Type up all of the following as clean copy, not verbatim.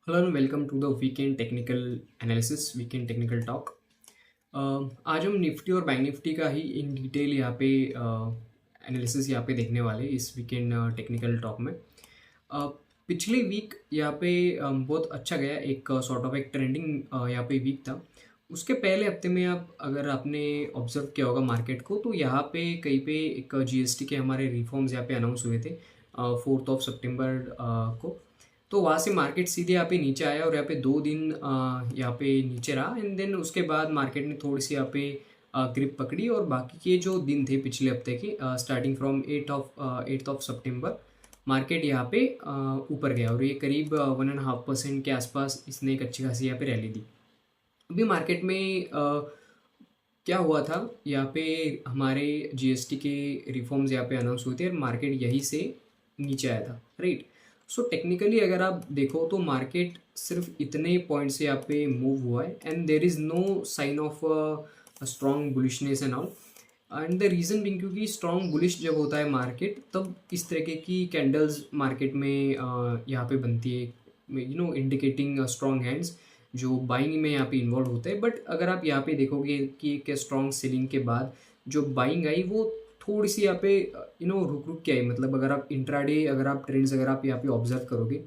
Hello and welcome to the weekend technical analysis weekend technical talk. आज हम Nifty और bank Nifty का ही in detail यहाँ पे एनालिसिस यहाँ पे देखने वाले इस वीकेंड टेक्निकल टॉक में। पिछले वीक यहाँ पे बहुत अच्छा गया, एक सॉर्ट ऑफ एक ट्रेंडिंग यहाँ पे वीक था। उसके पहले हफ्ते में आप अगर आपने ऑब्जर्व किया होगा मार्केट को, तो यहाँ पे कहीं पे एक जीएसटी के हमारे रिफॉर्म्स यहाँ पे अनाउंस हुए थे 4 सितंबर को। तो वहाँ से मार्केट सीधे यहाँ पे नीचे आया और यहाँ पे 2 दिन यहाँ पे नीचे रहा, एंड देन उसके बाद मार्केट ने थोड़ी सी यहाँ पे ग्रिप पकड़ी, और बाकी के जो दिन थे पिछले हफ्ते के स्टार्टिंग फ्रॉम 8 सितंबर मार्केट यहाँ पे ऊपर गया, और ये करीब 1.5% के आसपास इसने एक अच्छी खासी यहाँ पे रैली दी। अभी मार्केट में क्या हुआ था, यहाँ पे हमारे जीएसटी के रिफॉर्म्स यहाँ पे अनाउंस हुए थे और मार्केट यहीं से नीचे आया था, राइट। सो टेक्निकली अगर आप देखो तो मार्केट सिर्फ इतने पॉइंट से यहाँ पे मूव हुआ है, and there is no sign of strong bullishness and all. And the reason being, क्योंकि स्ट्रॉन्ग बुलिश जब होता है मार्केट, तब इस तरीके की कैंडल्स मार्केट में यहाँ पे बनती है, इंडिकेटिंग स्ट्रॉन्ग हैंड्स जो बाइंग में यहाँ पे इन्वॉल्व होते हैं। बट अगर आप यहाँ पे देखोगे कि एक स्ट्रॉन्ग सेलिंग के बाद जो बाइंग आई वो थोड़ी सी यहाँ पे रुक रुक के आई। मतलब अगर आप इंट्राडे, अगर आप ट्रेंड्स अगर आप यहाँ पे ऑब्जर्व करोगे,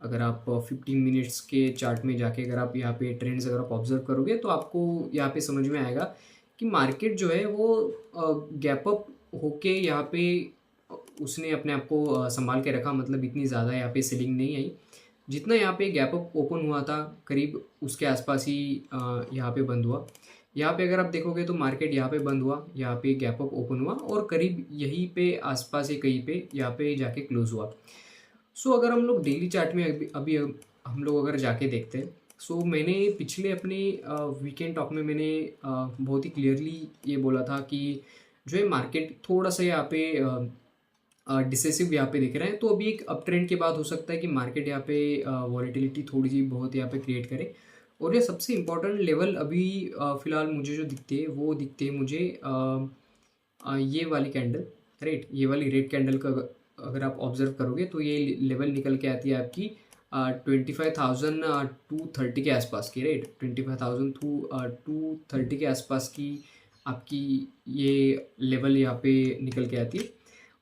अगर आप 15 मिनट्स के चार्ट में जाके अगर आप यहाँ पे ट्रेंड्स अगर आप ऑब्जर्व करोगे, तो आपको यहाँ पे समझ में आएगा कि मार्केट जो है वो गैप अप होके यहाँ पे उसने अपने आप को संभाल के रखा। मतलब इतनी ज़्यादा यहाँ पे सेलिंग नहीं आई, जितना यहाँ पे गैप अप ओपन हुआ था करीब उसके आसपास ही यहाँ पे बंद हुआ। यहाँ पे अगर आप देखोगे तो मार्केट यहाँ पे बंद हुआ, यहाँ पे गैप अप ओपन हुआ, और करीब यहीं पे आसपास ही कहीं पे यहाँ पे जाके क्लोज हुआ। सो अगर हम लोग डेली चार्ट में अभी हम लोग अगर जाके देखते हैं, सो मैंने पिछले अपने वीकेंड टॉक में मैंने बहुत ही क्लियरली ये बोला था कि जो है मार्केट थोड़ा सा यहाँ पे डिसेसिव यहाँ पे दिख रहा है। तो अभी एक अप ट्रेंड के बाद हो सकता है कि मार्केट यहाँ पे वॉलेटिलिटी थोड़ी सी बहुत यहाँ पे क्रिएट करे। और ये सबसे इम्पोर्टेंट लेवल अभी फ़िलहाल मुझे जो दिखते हैं वो दिखते हैं मुझे ये वाली कैंडल, राइट। ये वाली रेड कैंडल का अगर आप ऑब्जर्व करोगे तो ये लेवल निकल के आती है आपकी 25,230 के आसपास की, राइट। 25,230 के आसपास की आपकी ये लेवल यहाँ पे निकल के आती है।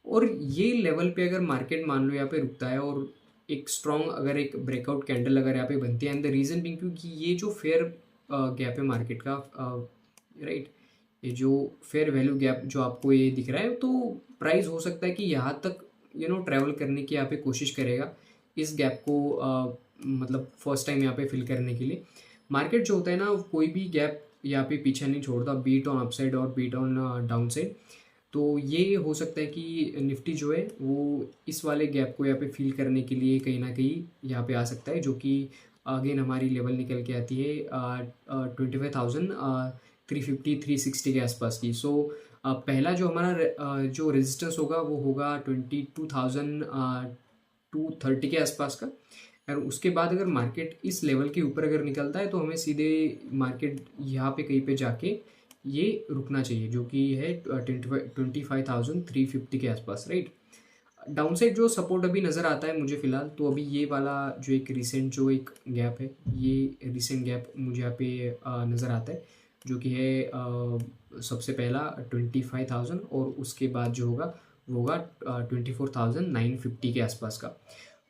और ये लेवल पे अगर मार्केट मान लो यहाँ पे रुकता है और एक स्ट्रॉन्ग अगर एक ब्रेकआउट कैंडल अगर यहाँ पे बनती है, एंड द रीज़न बिंग क्योंकि ये जो फेयर गैप है मार्केट का, राइट, ये जो फेयर वैल्यू गैप जो आपको ये दिख रहा है, तो प्राइस हो सकता है कि यहाँ तक ट्रैवल करने की यहाँ पे कोशिश करेगा इस गैप को मतलब फर्स्ट टाइम यहाँ पे फिल करने के लिए। मार्केट जो होता है ना, कोई भी गैप यहाँ पे पीछे नहीं छोड़ता, बीट ऑन अपसाइड और बीट ऑन डाउन साइड। तो ये हो सकता है कि निफ्टी जो है वो इस वाले गैप को यहाँ पे फिल करने के लिए कहीं ना कहीं यहाँ पे आ सकता है, जो कि अगेन हमारी लेवल निकल के आती है 25,350-360 के आसपास की। सो पहला जो हमारा जो रेजिस्टेंस होगा वो होगा 22,230 के आसपास का। और उसके बाद अगर मार्केट इस लेवल के ऊपर अगर निकलता है तो हमें सीधे मार्केट यहाँ पे कहीं पे जाके ये रुकना चाहिए, जो कि है 25,350 के आसपास, राइट। डाउन साइड जो सपोर्ट अभी नज़र आता है मुझे फ़िलहाल, तो अभी ये वाला जो एक रिसेंट जो एक गैप है, ये रिसेंट गैप मुझे यहाँ पे नज़र आता है, जो कि है सबसे पहला 25,000, और उसके बाद जो होगा वो होगा 24,950 के आसपास का।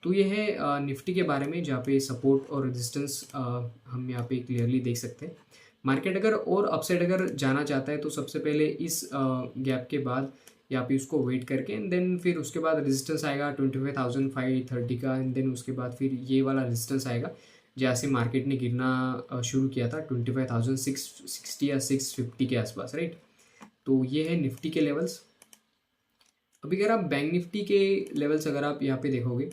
तो ये है निफ्टी के बारे में, जहाँ पे सपोर्ट और रेजिस्टेंस हम यहाँ पे क्लियरली देख सकते हैं। मार्केट अगर और अपसाइड अगर जाना चाहता है तो सबसे पहले इस गैप के बाद यहाँ पे उसको वेट करके, एंड देन फिर उसके बाद रेजिस्टेंस आएगा 25,530 का, एंड देन उसके बाद फिर ये वाला रेजिस्टेंस आएगा जैसे मार्केट ने गिरना शुरू किया था 25,660 या 650 के आसपास, राइट। तो ये है निफ्टी के लेवल्स। अभी अगर आप बैंक निफ्टी के लेवल्स अगर आप यहाँ पे देखोगे,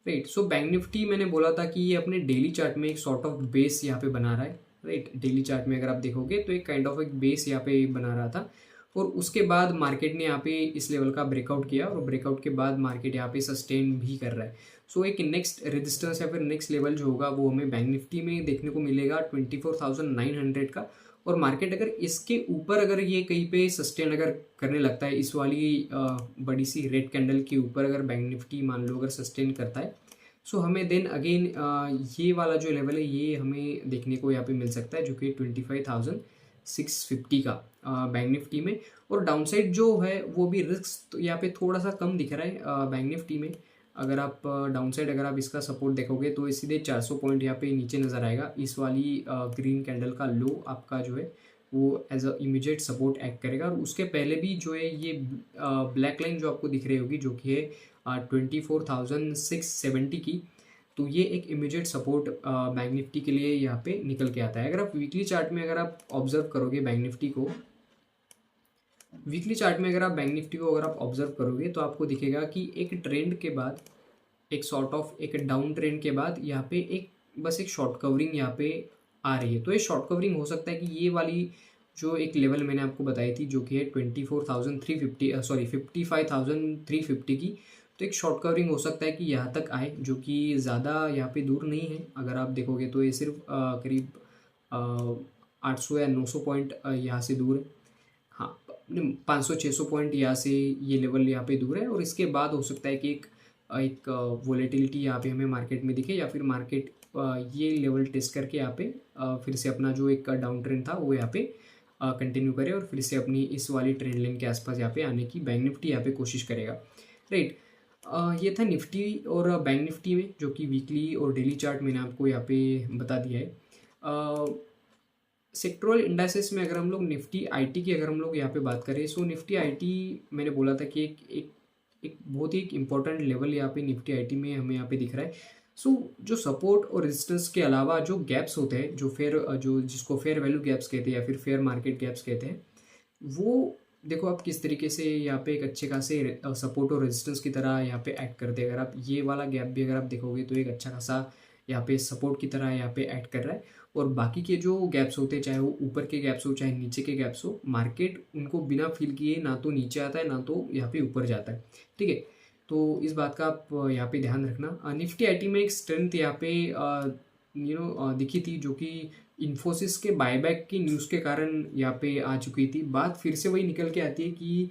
राइट, सो बैंक निफ्टी मैंने बोला था कि ये अपने डेली चार्ट में एक सॉर्ट ऑफ बेस यहाँ पे बना रहा है, राइट। डेली चार्ट में अगर आप देखोगे तो एक काइंड ऑफ एक बेस यहाँ पे बना रहा था, और उसके बाद मार्केट ने यहाँ पे इस लेवल का ब्रेकआउट किया, और ब्रेकआउट के बाद मार्केट यहाँ पे सस्टेन भी कर रहा है। सो एक नेक्स्ट रेजिस्टेंस या फिर नेक्स्ट लेवल जो होगा वो हमें बैंक निफ्टी में देखने को मिलेगा 24,900 का। और मार्केट अगर इसके ऊपर अगर ये कहीं पे सस्टेन अगर करने लगता है, इस वाली बड़ी सी रेड कैंडल के ऊपर अगर बैंक निफ्टी मान लो अगर सस्टेन करता है, सो हमें देन अगेन ये वाला जो लेवल है ये हमें देखने को यहाँ पे मिल सकता है, जो कि 25,650 का बैंक निफ्टी में। और डाउनसाइड जो है वो भी रिस्क तो यहाँ पे थोड़ा सा कम दिख रहा है बैंक निफ्टी में। अगर आप डाउनसाइड अगर आप इसका सपोर्ट देखोगे तो ये सीधे 400 पॉइंट यहाँ पे नीचे नज़र आएगा। इस वाली ग्रीन कैंडल का लो आपका जो है वो as a immediate support act करेगा। और उसके पहले भी जो है ये ब्लैक लाइन जो आपको दिख रही होगी जो कि है 24,670 की, तो ये एक इमीडिएट सपोर्ट बैंक निफ्टी के लिए यहाँ पे निकल के आता है। अगर आप वीकली चार्ट में अगर आप ऑब्जर्व करोगे बैंक निफ्टी को, वीकली चार्ट में अगर आप बैंक निफ्टी को अगर आप ऑब्जर्व करोगे तो आपको दिखेगा कि एक ट्रेंड के बाद, एक सॉर्ट ऑफ एक डाउन ट्रेंड के बाद यहाँ पे एक बस एक शॉर्ट कवरिंग यहाँ पे आ रही है। तो ये शॉर्ट कवरिंग हो सकता है कि ये वाली जो एक लेवल मैंने आपको बताई थी जो कि है 24,350 सॉरी 55,350 की, तो एक शॉर्ट कवरिंग हो सकता है कि यहाँ तक आए, जो कि ज़्यादा यहाँ पे दूर नहीं है। अगर आप देखोगे तो ये सिर्फ करीब 800 या 900 पॉइंट यहाँ से दूर है। हाँ, 500-600 पॉइंट यहाँ से ये लेवल यहाँ पे दूर है। और इसके बाद हो सकता है कि एक वोलेटिलिटी यहाँ पे हमें मार्केट में दिखे, या फिर मार्केट ये लेवल टेस्ट करके यहाँ पे फिर से अपना जो एक डाउन ट्रेंड था वो यहाँ पे कंटिन्यू करे और फिर से अपनी इस वाली ट्रेंड लाइन के आसपास यहाँ पे आने की बैंक निफ्टी यहाँ पे कोशिश करेगा। राइट, ये था निफ्टी और बैंक निफ्टी में, जो कि वीकली और डेली चार्ट मैंने आपको यहाँ पे बता दिया है। सेक्टोरल इंडाइसेस में अगर हम लोग निफ्टी आईटी की अगर हम लोग यहाँ पे बात करें, सो निफ्टी आईटी मैंने बोला था कि एक बहुत ही एक इम्पॉर्टेंट लेवल यहाँ पे निफ्टी आईटी में हमें यहाँ पे दिख रहा है। सो जो सपोर्ट और रेजिस्टेंस के अलावा जो गैप्स होते हैं, जो जिसको फेयर वैल्यू गैप्स कहते हैं या फिर फेयर मार्केट गैप्स कहते हैं, वो देखो आप किस तरीके से यहाँ पे एक अच्छे खासे सपोर्ट और रेजिस्टेंस की तरह यहाँ पे एक्ट करते हैं। अगर आप ये वाला गैप भी अगर आप देखोगे तो एक अच्छा खासा यहाँ पे सपोर्ट की तरह यहाँ पे एक्ट कर रहा है। और बाकी के जो गैप्स होते हैं, चाहे वो ऊपर के गैप्स हो चाहे नीचे के गैप्स हो, मार्केट उनको बिना फील किए ना तो नीचे आता है ना तो यहाँ पे ऊपर जाता है। ठीक है, तो इस बात का आप यहाँ पे ध्यान रखना। निफ्टी आईटी में एक स्ट्रेंथ यहाँ पे दिखी थी, जो कि इन्फोसिस के बायबैक की न्यूज़ के कारण यहाँ पे आ चुकी थी। बात फिर से वही निकल के आती है कि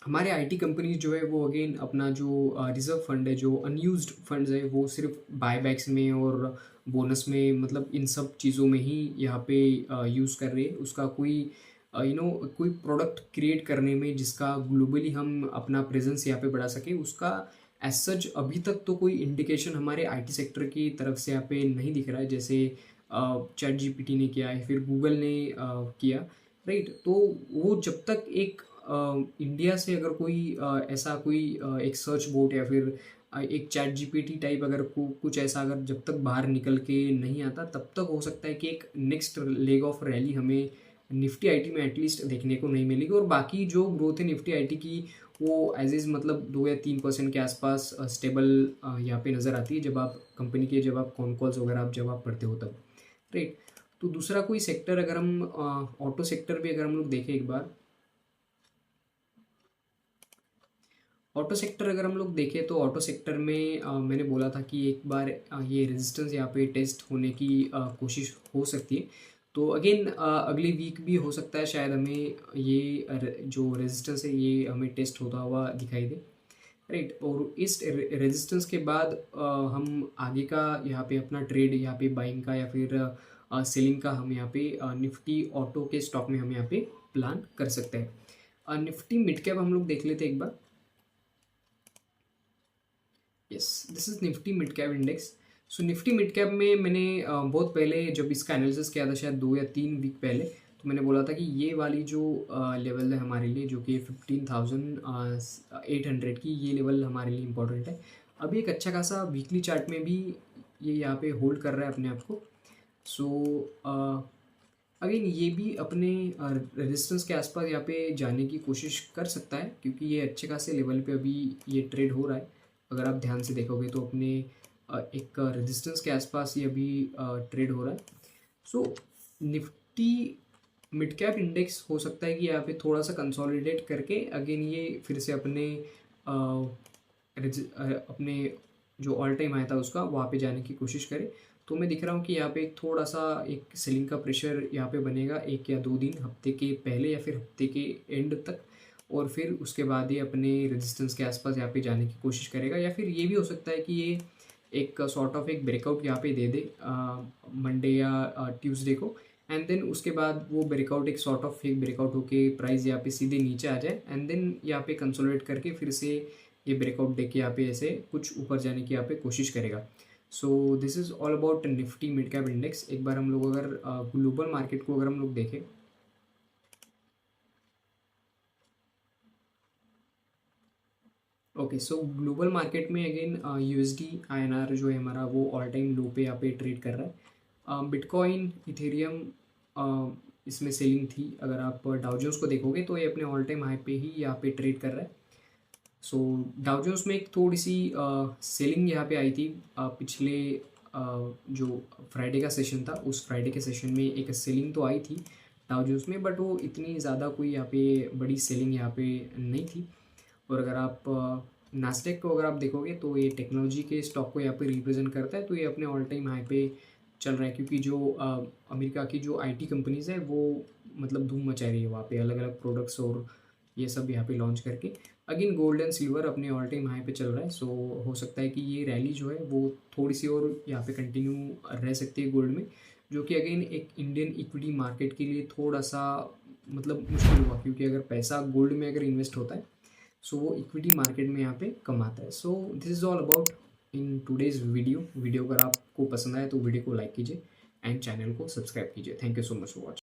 हमारे आईटी कंपनीज जो है वो अगेन अपना जो रिजर्व फंड है, जो अनयूज्ड फंड्स है, वो सिर्फ बायबैक्स में और बोनस में, मतलब इन सब चीज़ों में ही यहाँ पे यूज़ कर रहे हैं। उसका कोई कोई प्रोडक्ट क्रिएट करने में जिसका ग्लोबली हम अपना प्रेजेंस यहाँ पे बढ़ा सके, उसका एज सच अभी तक तो कोई इंडिकेशन हमारे आईटी सेक्टर की तरफ से यहाँ पे नहीं दिख रहा है, जैसे चैट जीपीटी ने किया है, फिर गूगल ने किया। राइट, तो वो जब तक एक इंडिया से अगर कोई ऐसा कोई एक सर्च बोट या फिर एक चैट जीपीटी टाइप अगर कुछ ऐसा अगर जब तक बाहर निकल के नहीं आता, तब तक हो सकता है कि एक नेक्स्ट लेग ऑफ रैली हमें निफ्टी आईटी में एटलीस्ट देखने को नहीं मिलेगी। और बाकी जो ग्रोथ है निफ्टी आईटी की वो एज इज़ मतलब 2 या 3% के आसपास स्टेबल यहाँ पे नज़र आती है, जब आप कंपनी के जब आप कॉन कॉल्स वगैरह आप जब आप पढ़ते हो तब। राइट, तो दूसरा कोई सेक्टर अगर हम ऑटो सेक्टर भी अगर हम लोग देखें एक बार, ऑटो सेक्टर अगर हम लोग देखें तो ऑटो सेक्टर में मैंने बोला था कि एक बार ये रेजिस्टेंस यहाँ पे टेस्ट होने की कोशिश हो सकती है। तो अगेन अगली वीक भी हो सकता है शायद हमें ये जो रेजिस्टेंस है ये हमें टेस्ट होता हुआ दिखाई दे। राइट, और इस रेजिस्टेंस के बाद हम आगे का यहाँ पे अपना ट्रेड यहाँ पे बाइंग का या फिर सेलिंग का हम यहाँ पे निफ्टी ऑटो के स्टॉक में हम यहाँ पे प्लान कर सकते हैं। निफ्टी मिड कैप हम लोग देख लेते हैं एक बार। Yes, this is Nifty mid cap index. So Nifty mid cap में मैंने बहुत पहले जब इसका एनालिसिस किया था, शायद 2 या 3 वीक पहले, तो मैंने बोला था कि ये वाली जो लेवल है हमारे लिए, जो कि 15,800 की, ये लेवल हमारे लिए इम्पोर्टेंट है। अभी एक अच्छा खासा वीकली चार्ट में भी ये यहाँ पे होल्ड कर रहा है अपने आप को। सो अगेन ये भी अपने रेजिस्टेंस के आसपास यहाँ पे जाने की कोशिश कर सकता है, क्योंकि ये अच्छे खासे लेवल पे अभी ये ट्रेड हो रहा है। अगर आप ध्यान से देखोगे तो अपने एक रेजिस्टेंस के आसपास ये अभी ट्रेड हो रहा है। सो निफ्टी मिड कैप इंडेक्स हो सकता है कि यहाँ पे थोड़ा सा कंसोलिडेट करके अगेन ये फिर से अपने जो ऑल टाइम आया था उसका वहाँ पे जाने की कोशिश करे। तो मैं दिख रहा हूँ कि यहाँ पे एक थोड़ा सा एक सेलिंग का प्रेशर यहाँ पे बनेगा 1 या 2 दिन, हफ्ते के पहले या फिर हफ्ते के एंड तक। और फिर उसके बाद ये अपने रेजिस्टेंस के आसपास यहाँ पे जाने की कोशिश करेगा, या फिर ये भी हो सकता है कि ये एक सॉर्ट ऑफ एक ब्रेकआउट यहाँ पे दे दे मंडे या ट्यूसडे को, एंड देन उसके बाद वो ब्रेकआउट एक सॉर्ट ऑफ एक ब्रेकआउट होके प्राइस यहाँ पे सीधे नीचे आ जाए, एंड देन यहाँ पे कंसोलिडेट करके फिर से ये ब्रेकआउट दे के यहाँ पे ऐसे कुछ ऊपर जाने की यहाँ पे कोशिश करेगा। So this is all about Nifty mid cap index. एक बार हम लोग अगर ग्लोबल मार्केट को अगर हम लोग देखें, ओके, सो ग्लोबल मार्केट में अगेन यूएसडी आईएनआर जो है हमारा वो ऑल टाइम लो पे यहाँ पे ट्रेड कर रहा है। बिटकॉइन इथेरियम इसमें सेलिंग थी। अगर आप डाउ जोन्स को देखोगे तो ये अपने ऑल टाइम हाई पे ही यहाँ पे ट्रेड कर रहा है। सो डाउ जोन्स में एक थोड़ी सी सेलिंग यहाँ पे आई थी पिछले जो फ्राइडे का सेशन था, उस फ्राइडे के सेशन में एक सेलिंग तो आई थी डाउ जोन्स में, बट वो इतनी ज़्यादा कोई यहाँ पे बड़ी सेलिंग यहाँ पे नहीं थी। और अगर आप नास्डेक को अगर आप देखोगे तो ये टेक्नोलॉजी के स्टॉक को यहाँ पे रिप्रेजेंट करता है, तो ये अपने ऑल टाइम हाई पे चल रहा है, क्योंकि जो अमेरिका की जो आईटी कंपनीज है वो मतलब धूम मचा रही है वहाँ पे अलग अलग प्रोडक्ट्स और ये सब यहाँ पे लॉन्च करके। अगेन गोल्ड एंड सिल्वर अपने ऑल टाइम हाई पे चल रहा है। सो हो सकता है कि ये रैली जो है वो थोड़ी सी और यहाँ पे कंटिन्यू रह सकती है गोल्ड में, जो कि अगेन एक इंडियन इक्विटी मार्केट के लिए थोड़ा सा मतलब मुश्किल हुआ, क्योंकि अगर पैसा गोल्ड में अगर इन्वेस्ट होता है सो वो इक्विटी मार्केट में यहाँ पे कमाता है। So this is all about in today's video. अगर आपको पसंद आए तो वीडियो को लाइक कीजिए एंड चैनल को सब्सक्राइब कीजिए। Thank you so much for watching.